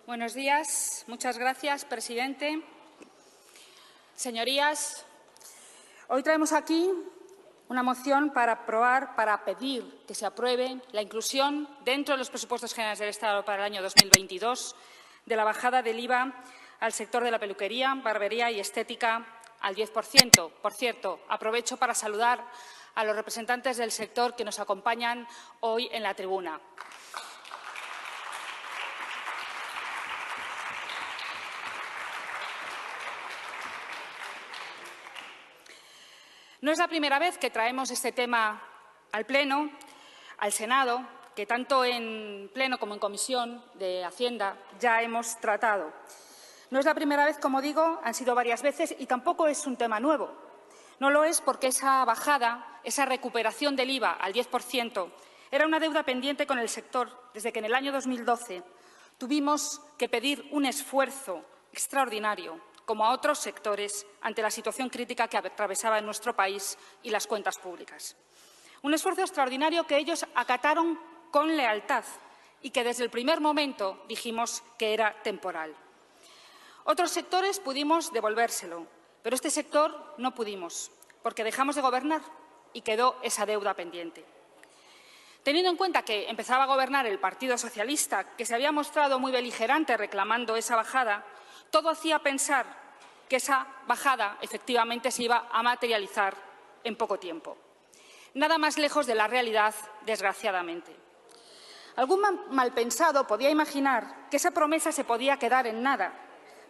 Buenos días. Muchas gracias, presidente. Señorías, hoy traemos aquí una moción para pedir que se apruebe la inclusión dentro de los presupuestos generales del Estado para el año 2022 de la bajada del IVA al sector de la peluquería, barbería y estética al 10%. Por cierto, aprovecho para saludar a los representantes del sector que nos acompañan hoy en la tribuna. No es la primera vez que traemos este tema al Pleno, al Senado, que tanto en Pleno como en Comisión de Hacienda ya hemos tratado. No es la primera vez, como digo, han sido varias veces y tampoco es un tema nuevo. No lo es porque esa bajada, esa recuperación del IVA al 10%, era una deuda pendiente con el sector desde que en el año 2012 tuvimos que pedir un esfuerzo extraordinario, como a otros sectores, ante la situación crítica que atravesaba en nuestro país y las cuentas públicas. Un esfuerzo extraordinario que ellos acataron con lealtad y que desde el primer momento dijimos que era temporal. Otros sectores pudimos devolvérselo, pero este sector no pudimos, porque dejamos de gobernar y quedó esa deuda pendiente. Teniendo en cuenta que empezaba a gobernar el Partido Socialista, que se había mostrado muy beligerante reclamando esa bajada, todo hacía pensar que esa bajada efectivamente se iba a materializar en poco tiempo. Nada más lejos de la realidad, desgraciadamente. Algún malpensado podía imaginar que esa promesa se podía quedar en nada,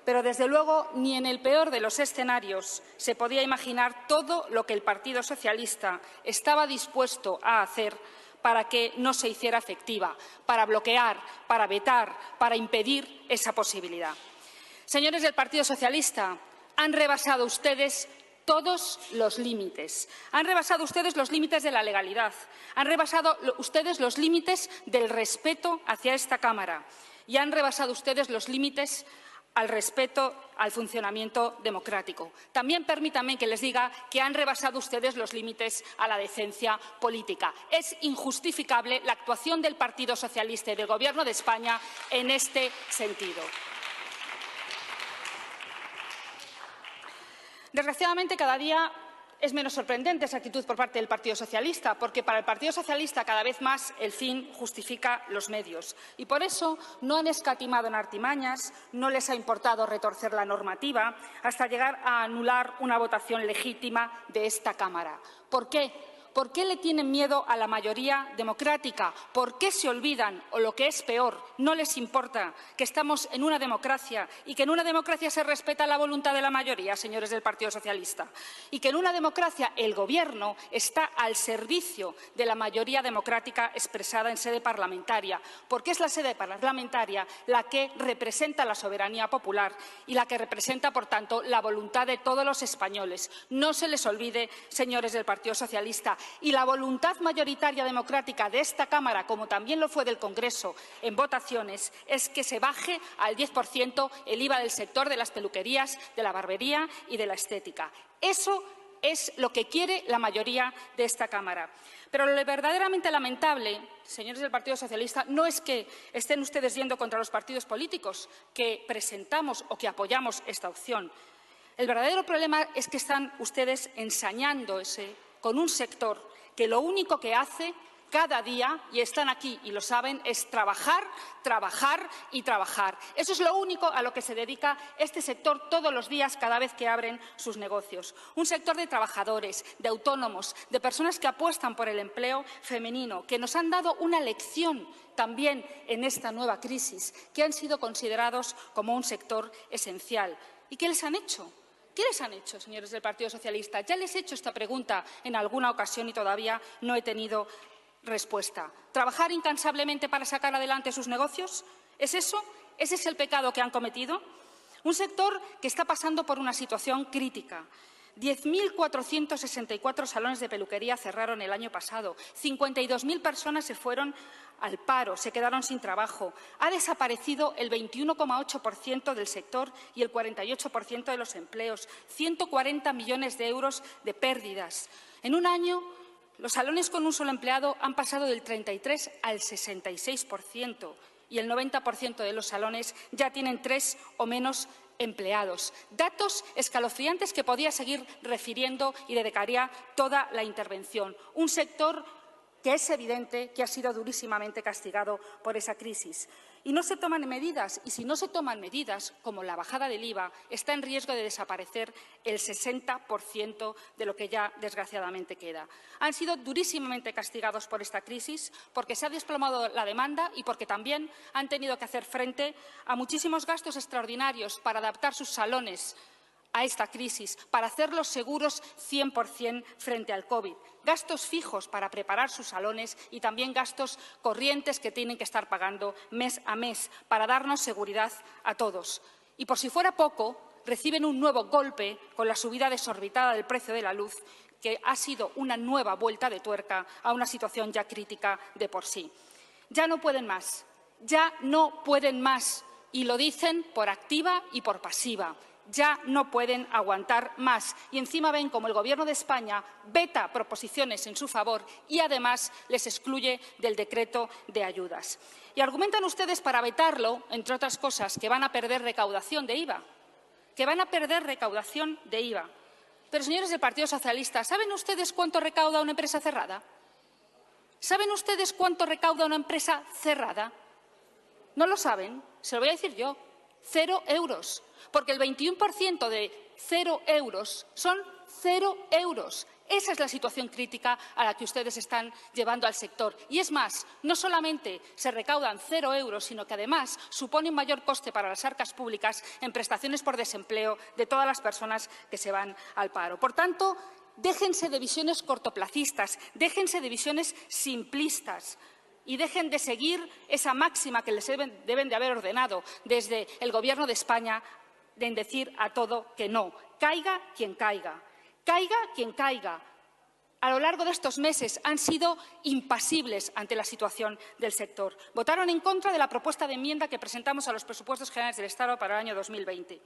pero desde luego ni en el peor de los escenarios se podía imaginar todo lo que el Partido Socialista estaba dispuesto a hacer para que no se hiciera efectiva, para bloquear, para vetar, para impedir esa posibilidad. Señores del Partido Socialista, han rebasado ustedes todos los límites. Han rebasado ustedes los límites de la legalidad. Han rebasado ustedes los límites del respeto hacia esta Cámara. Y han rebasado ustedes los límites al respeto al funcionamiento democrático. También permítanme que les diga que han rebasado ustedes los límites a la decencia política. Es injustificable la actuación del Partido Socialista y del Gobierno de España en este sentido. Desgraciadamente, cada día es menos sorprendente esa actitud por parte del Partido Socialista, porque para el Partido Socialista cada vez más el fin justifica los medios. Y por eso no han escatimado en artimañas, no les ha importado retorcer la normativa hasta llegar a anular una votación legítima de esta Cámara. ¿Por qué? ¿Por qué le tienen miedo a la mayoría democrática? ¿Por qué se olvidan, o lo que es peor, no les importa que estamos en una democracia y que en una democracia se respeta la voluntad de la mayoría, señores del Partido Socialista? Y que en una democracia el Gobierno está al servicio de la mayoría democrática expresada en sede parlamentaria, porque es la sede parlamentaria la que representa la soberanía popular y la que representa, por tanto, la voluntad de todos los españoles. No se les olvide, señores del Partido Socialista. Y la voluntad mayoritaria democrática de esta Cámara, como también lo fue del Congreso en votaciones, es que se baje al 10% el IVA del sector de las peluquerías, de la barbería y de la estética. Eso es lo que quiere la mayoría de esta Cámara. Pero lo verdaderamente lamentable, señores del Partido Socialista, no es que estén ustedes yendo contra los partidos políticos que presentamos o que apoyamos esta opción. El verdadero problema es que están ustedes ensañándose con un sector que lo único que hace cada día, y están aquí y lo saben, es trabajar, trabajar y trabajar. Eso es lo único a lo que se dedica este sector todos los días cada vez que abren sus negocios. Un sector de trabajadores, de autónomos, de personas que apuestan por el empleo femenino, que nos han dado una lección también en esta nueva crisis, que han sido considerados como un sector esencial. ¿Y qué les han hecho? ¿Qué les han hecho, señores del Partido Socialista? Ya les he hecho esta pregunta en alguna ocasión y todavía no he tenido respuesta. ¿Trabajar incansablemente para sacar adelante sus negocios? ¿Es eso? ¿Ese es el pecado que han cometido? Un sector que está pasando por una situación crítica. 10.464 salones de peluquería cerraron el año pasado. 52.000 personas se fueron al paro, se quedaron sin trabajo. Ha desaparecido el 21,8% del sector y el 48% de los empleos. 140 millones de euros de pérdidas. En un año, los salones con un solo empleado han pasado del 33 al 66%. y el 90% de los salones ya tienen 3 o menos empleados. Datos escalofriantes que podía seguir refiriendo y dedicaría toda la intervención. Un sector que es evidente que ha sido durísimamente castigado por esa crisis. Y no se toman medidas, y si no se toman medidas, como la bajada del IVA, está en riesgo de desaparecer el 60% de lo que ya desgraciadamente queda. Han sido durísimamente castigados por esta crisis porque se ha desplomado la demanda y porque también han tenido que hacer frente a muchísimos gastos extraordinarios para adaptar sus salones a esta crisis, para hacerlos seguros 100% frente al COVID. Gastos fijos para preparar sus salones y también gastos corrientes que tienen que estar pagando mes a mes para darnos seguridad a todos. Y por si fuera poco, reciben un nuevo golpe con la subida desorbitada del precio de la luz, que ha sido una nueva vuelta de tuerca a una situación ya crítica de por sí. Ya no pueden más, ya no pueden más, y lo dicen por activa y por pasiva. Ya no pueden aguantar más y encima ven como el Gobierno de España veta proposiciones en su favor y además les excluye del decreto de ayudas. Y argumentan ustedes para vetarlo, entre otras cosas, que van a perder recaudación de IVA, Pero, señores del Partido Socialista, ¿saben ustedes cuánto recauda una empresa cerrada? ¿Saben ustedes cuánto recauda una empresa cerrada? ¿No lo saben? Se lo voy a decir yo. 0 euros. Porque el 21% de 0 euros son 0 euros. Esa es la situación crítica a la que ustedes están llevando al sector. Y es más, no solamente se recaudan 0 euros, sino que además supone un mayor coste para las arcas públicas en prestaciones por desempleo de todas las personas que se van al paro. Por tanto, déjense de visiones cortoplacistas, déjense de visiones simplistas. Y dejen de seguir esa máxima que les deben de haber ordenado desde el Gobierno de España de decir a todo que no. Caiga quien caiga. Caiga quien caiga. A lo largo de estos meses han sido impasibles ante la situación del sector. Votaron en contra de la propuesta de enmienda que presentamos a los presupuestos generales del Estado para el año 2020.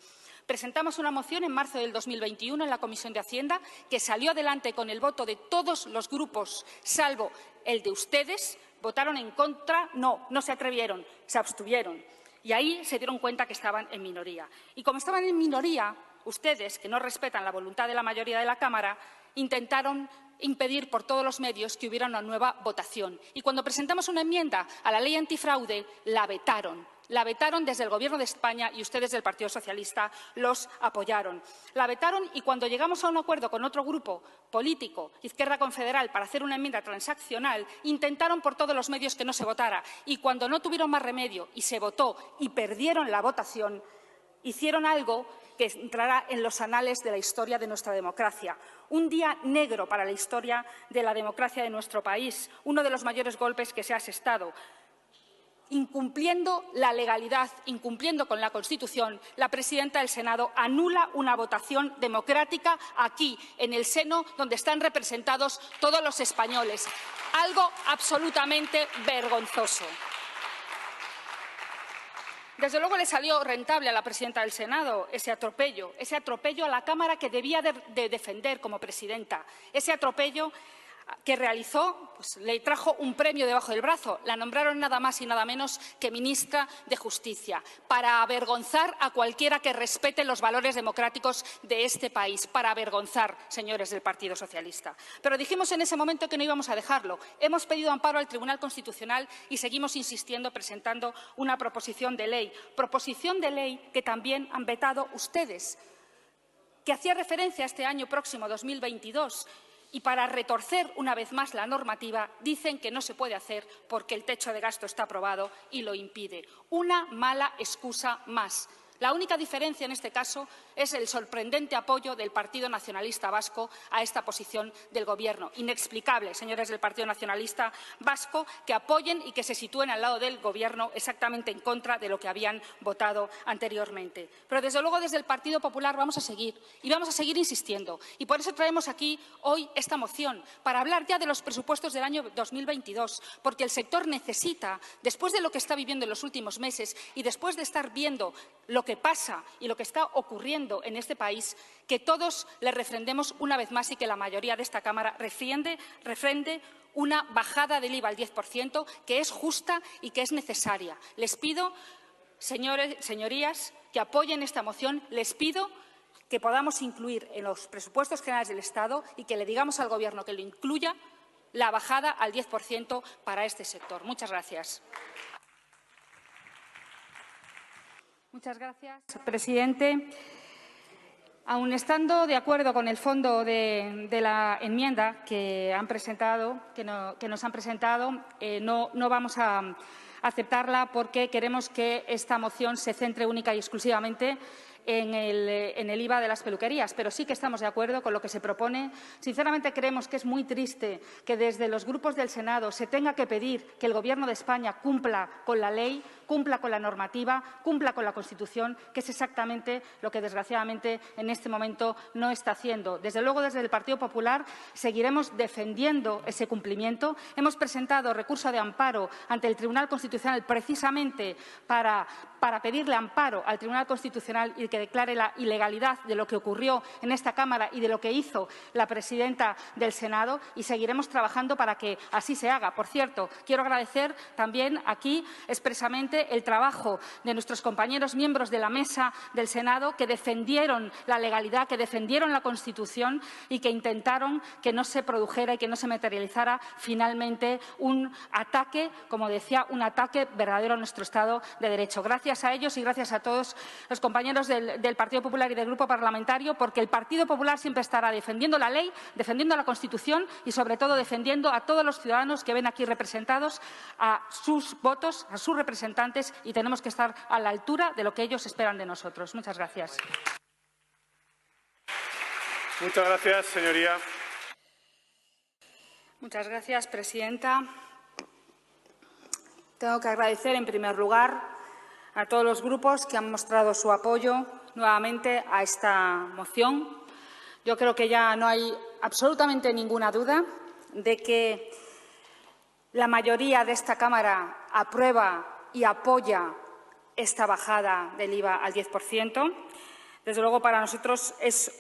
Presentamos una moción en marzo del 2021 en la Comisión de Hacienda que salió adelante con el voto de todos los grupos, salvo el de ustedes. Votaron en contra, no se atrevieron, se abstuvieron. Y ahí se dieron cuenta que estaban en minoría. Y como estaban en minoría, ustedes, que no respetan la voluntad de la mayoría de la Cámara, intentaron impedir por todos los medios que hubiera una nueva votación. Y cuando presentamos una enmienda a la ley antifraude, la vetaron. La vetaron desde el Gobierno de España y ustedes del Partido Socialista los apoyaron. La vetaron y cuando llegamos a un acuerdo con otro grupo político, Izquierda Confederal, para hacer una enmienda transaccional, intentaron por todos los medios que no se votara. Y cuando no tuvieron más remedio y se votó y perdieron la votación, hicieron algo que entrará en los anales de la historia de nuestra democracia. Un día negro para la historia de la democracia de nuestro país, uno de los mayores golpes que se ha asestado. Incumpliendo la legalidad, incumpliendo con la Constitución, la presidenta del Senado anula una votación democrática aquí, en el seno donde están representados todos los españoles. Algo absolutamente vergonzoso. Desde luego le salió rentable a la presidenta del Senado ese atropello a la Cámara que debía de defender como presidenta, ese atropello que realizó, pues, le trajo un premio debajo del brazo. La nombraron nada más y nada menos que ministra de Justicia, para avergonzar a cualquiera que respete los valores democráticos de este país, para avergonzar, señores del Partido Socialista. Pero dijimos en ese momento que no íbamos a dejarlo. Hemos pedido amparo al Tribunal Constitucional y seguimos insistiendo, presentando una proposición de ley que también han vetado ustedes, que hacía referencia a este año próximo, 2022, y para retorcer una vez más la normativa dicen que no se puede hacer porque el techo de gasto está aprobado y lo impide. Una mala excusa más. La única diferencia en este caso es el sorprendente apoyo del Partido Nacionalista Vasco a esta posición del Gobierno. Inexplicable, señores del Partido Nacionalista Vasco, que apoyen y que se sitúen al lado del Gobierno exactamente en contra de lo que habían votado anteriormente. Pero, desde luego, desde el Partido Popular vamos a seguir y vamos a seguir insistiendo. Y por eso traemos aquí hoy esta moción, para hablar ya de los presupuestos del año 2022, porque el sector necesita, después de lo que está viviendo en los últimos meses y después de estar viendo lo que pasa y lo que está ocurriendo en este país, que todos le refrendemos una vez más y que la mayoría de esta Cámara refrende una bajada del IVA al 10%, que es justa y que es necesaria. Les pido, señorías, que apoyen esta moción. Les pido que podamos incluir en los presupuestos generales del Estado y que le digamos al Gobierno que lo incluya la bajada al 10% para este sector. Muchas gracias. Muchas gracias, presidente. Aun estando de acuerdo con el fondo de la enmienda que nos han presentado, no vamos a aceptarla porque queremos que esta moción se centre única y exclusivamente en el IVA de las peluquerías, pero sí que estamos de acuerdo con lo que se propone. Sinceramente, creemos que es muy triste que desde los grupos del Senado se tenga que pedir que el Gobierno de España cumpla con la ley, cumpla con la normativa, cumpla con la Constitución, que es exactamente lo que, desgraciadamente, en este momento no está haciendo. Desde luego, desde el Partido Popular seguiremos defendiendo ese cumplimiento. Hemos presentado recurso de amparo ante el Tribunal Constitucional precisamente para pedirle amparo al Tribunal Constitucional y que declare la ilegalidad de lo que ocurrió en esta Cámara y de lo que hizo la presidenta del Senado, y seguiremos trabajando para que así se haga. Por cierto, quiero agradecer también aquí expresamente el trabajo de nuestros compañeros miembros de la mesa del Senado que defendieron la legalidad, que defendieron la Constitución y que intentaron que no se produjera y que no se materializara finalmente un ataque, como decía, un ataque verdadero a nuestro Estado de Derecho. Gracias a ellos y gracias a todos los compañeros del Partido Popular y del Grupo Parlamentario, porque el Partido Popular siempre estará defendiendo la ley, defendiendo la Constitución y, sobre todo, defendiendo a todos los ciudadanos que ven aquí representados, a sus votos, a sus representantes, y tenemos que estar a la altura de lo que ellos esperan de nosotros. Muchas gracias. Muchas gracias, señoría. Muchas gracias, presidenta. Tengo que agradecer, en primer lugar, a todos los grupos que han mostrado su apoyo nuevamente a esta moción. Yo creo que ya no hay absolutamente ninguna duda de que la mayoría de esta Cámara aprueba y apoya esta bajada del IVA al 10%. Desde luego, para nosotros es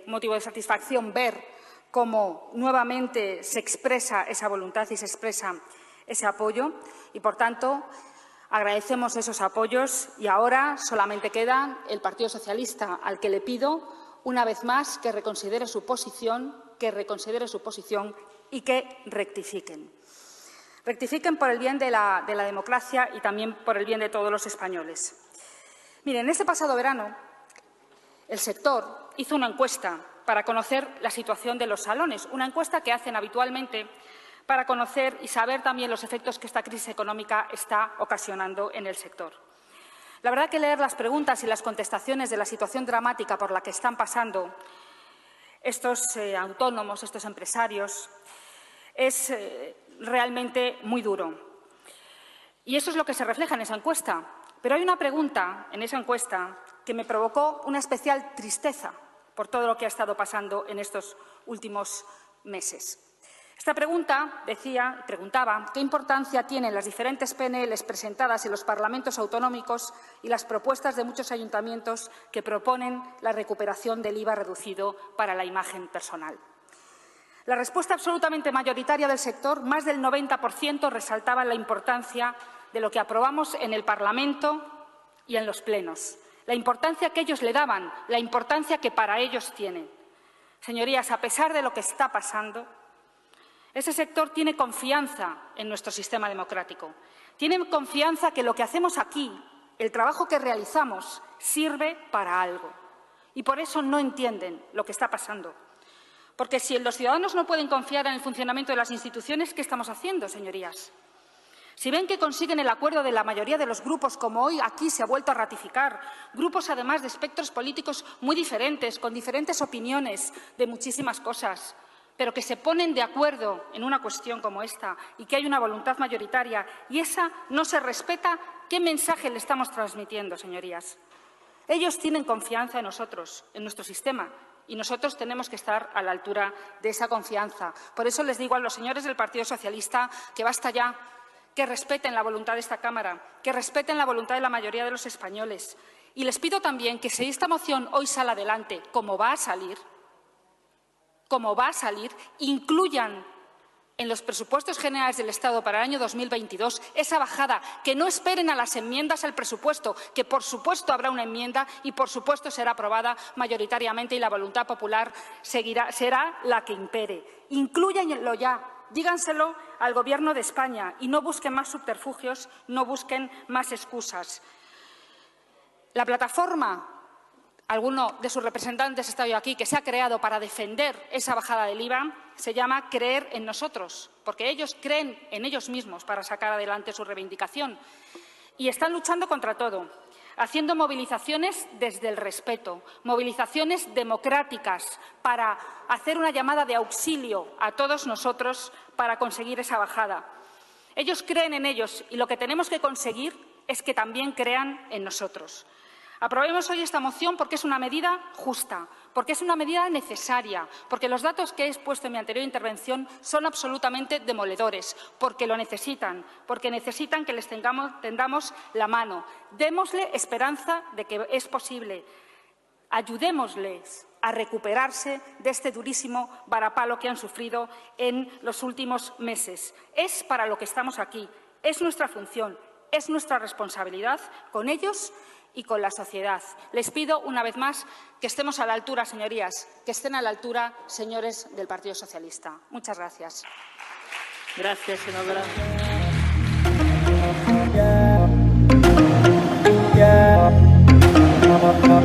motivo de satisfacción ver cómo nuevamente se expresa esa voluntad y se expresa ese apoyo y, por tanto, agradecemos esos apoyos y ahora solamente queda el Partido Socialista, al que le pido una vez más que reconsidere su posición y que rectifiquen. Rectifiquen por el bien de la democracia y también por el bien de todos los españoles. Miren, este pasado verano el sector hizo una encuesta para conocer la situación de los salones, una encuesta que hacen habitualmente para conocer y saber también los efectos que esta crisis económica está ocasionando en el sector. La verdad que leer las preguntas y las contestaciones de la situación dramática por la que están pasando estos autónomos, estos empresarios, es realmente muy duro. Y eso es lo que se refleja en esa encuesta. Pero hay una pregunta en esa encuesta que me provocó una especial tristeza por todo lo que ha estado pasando en estos últimos meses. Esta pregunta preguntaba qué importancia tienen las diferentes PNL presentadas en los parlamentos autonómicos y las propuestas de muchos ayuntamientos que proponen la recuperación del IVA reducido para la imagen personal. La respuesta absolutamente mayoritaria del sector, más del 90%, resaltaba la importancia de lo que aprobamos en el Parlamento y en los plenos, la importancia que ellos le daban, la importancia que para ellos tiene. Señorías, a pesar de lo que está pasando, ese sector tiene confianza en nuestro sistema democrático. Tiene confianza que lo que hacemos aquí, el trabajo que realizamos, sirve para algo. Y por eso no entienden lo que está pasando. Porque si los ciudadanos no pueden confiar en el funcionamiento de las instituciones, ¿qué estamos haciendo, señorías? Si ven que consiguen el acuerdo de la mayoría de los grupos, como hoy aquí se ha vuelto a ratificar, grupos además de espectros políticos muy diferentes, con diferentes opiniones de muchísimas cosas, pero que se ponen de acuerdo en una cuestión como esta y que hay una voluntad mayoritaria y esa no se respeta, ¿qué mensaje le estamos transmitiendo, señorías? Ellos tienen confianza en nosotros, en nuestro sistema, y nosotros tenemos que estar a la altura de esa confianza. Por eso les digo a los señores del Partido Socialista que basta ya, que respeten la voluntad de esta Cámara, que respeten la voluntad de la mayoría de los españoles. Y les pido también que si esta moción hoy sale adelante, como va a salir, incluyan en los presupuestos generales del Estado para el año 2022 esa bajada, que no esperen a las enmiendas al presupuesto, que por supuesto habrá una enmienda y por supuesto será aprobada mayoritariamente y la voluntad popular será la que impere. Inclúyanlo ya, díganselo al Gobierno de España y no busquen más subterfugios, no busquen más excusas. La plataforma, alguno de sus representantes está hoy aquí, que se ha creado para defender esa bajada del IVA, se llama Creer en Nosotros, porque ellos creen en ellos mismos para sacar adelante su reivindicación. Y están luchando contra todo, haciendo movilizaciones desde el respeto, movilizaciones democráticas para hacer una llamada de auxilio a todos nosotros para conseguir esa bajada. Ellos creen en ellos y lo que tenemos que conseguir es que también crean en nosotros. Aprobemos hoy esta moción porque es una medida justa, porque es una medida necesaria, porque los datos que he expuesto en mi anterior intervención son absolutamente demoledores, porque lo necesitan, porque necesitan que les tendamos la mano. Démosle esperanza de que es posible. Ayudémosles a recuperarse de este durísimo varapalo que han sufrido en los últimos meses. Es para lo que estamos aquí, es nuestra función, es nuestra responsabilidad con ellos y con la sociedad. Les pido una vez más que estemos a la altura, señorías, que estén a la altura, señores del Partido Socialista. Muchas gracias. Gracias, senadora.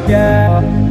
Yeah.